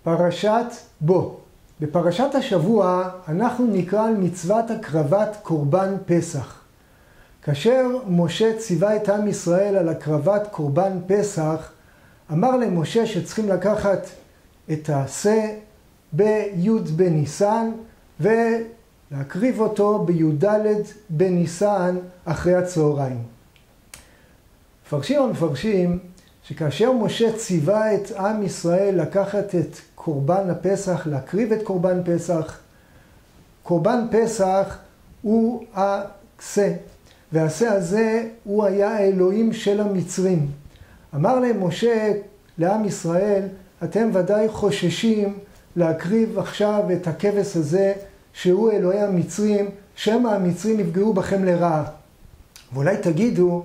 פרשת בו. בפרשת השבוע אנחנו נקרא על מצוות הקרבת קורבן פסח. כאשר משה ציווה את עם ישראל על הקרבת קורבן פסח, אמר למשה שצריכים לקחת את העשה בי' בניסן ולהקריב אותו בי"ד בניסן אחרי הצהריים. מפרשים המפרשים שכאשר משה ציווה את עם ישראל לקחת את קורבן הפסח, להקריב את קורבן פסח, קורבן פסח הוא העשה, והעשה הזה הוא היה האלוהים של המצרים. אמר להם משה לעם ישראל, אתם ודאי חוששים להקריב עכשיו את הכבש הזה שהוא אלוהי המצרים, שמא המצרים יפגעו בכם לרעה. ואולי תגידו,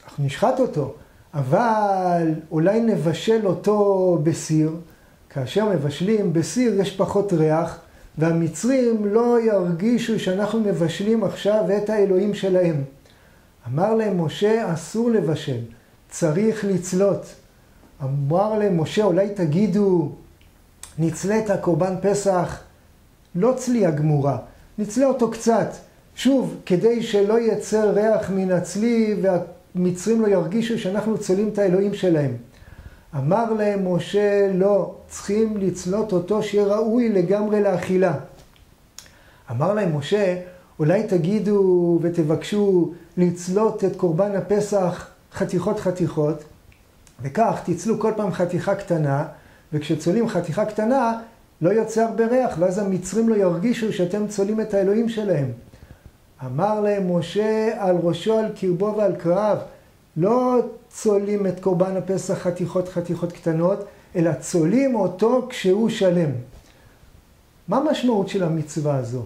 אנחנו נשחט אותו, אבל אולי נבשל אותו בסיר. כאשר מבשלים בסיר יש פחות ריח, והמצרים לא ירגישו שאנחנו מבשלים עכשיו את האלוהים שלהם. אמר להם משה, אסור לבשל, צריך לצלות. אמר להם משה, אולי תגידו, נצלה את הקורבן פסח, לא צלייה גמורה, נצלה אותו קצת. שוב, כדי שלא ייצר ריח מן הצלי והמצרים לא ירגישו שאנחנו צולים את האלוהים שלהם. אמר להם משה, לא, צריכים לצלות אותו שיהיה ראוי לגמרי לאכילה. אמר להם משה, אולי תגידו ותבקשו לצלות את קורבן הפסח חתיכות חתיכות, וכך תצלו כל פעם חתיכה קטנה, וכשצולים חתיכה קטנה לא יוצא הרבה ריח, ואז המצרים לא ירגישו שאתם צולים את האלוהים שלהם. אמר להם משה, על ראשו, על קרבו ועל קרב, לא צולים את קורבן הפסח חתיכות חתיכות קטנות, אלא צולים אותו כשהוא שלם. מה המשמעות של המצווה הזו?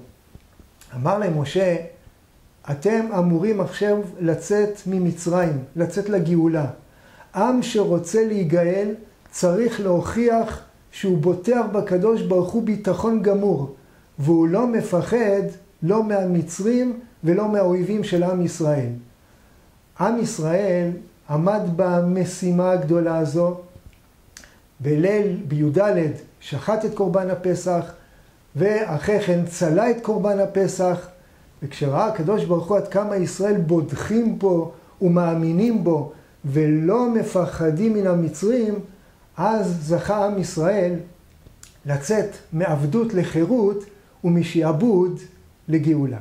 אמר להם משה, אתם אמורים עכשיו לצאת ממצרים, לצאת לגאולה. עם שרוצה להיגאל צריך להוכיח שהוא בוטח בקדוש ברוך הוא ביטחון גמור, והוא לא מפחד לא מהמצרים ולא מהאויבים של עם ישראל. עם ישראל עמד במשימה הגדולה הזו, בליל בי"ד שחט את קורבן הפסח, ואחרי כן צלה את קורבן הפסח, וכשראה הקדוש ברוך הוא עד כמה ישראל בוטחים פה ומאמינים בו, ולא מפחדים מן המצרים, אז זכה עם ישראל לצאת מעבדות לחירות ומשעבוד לגאולה.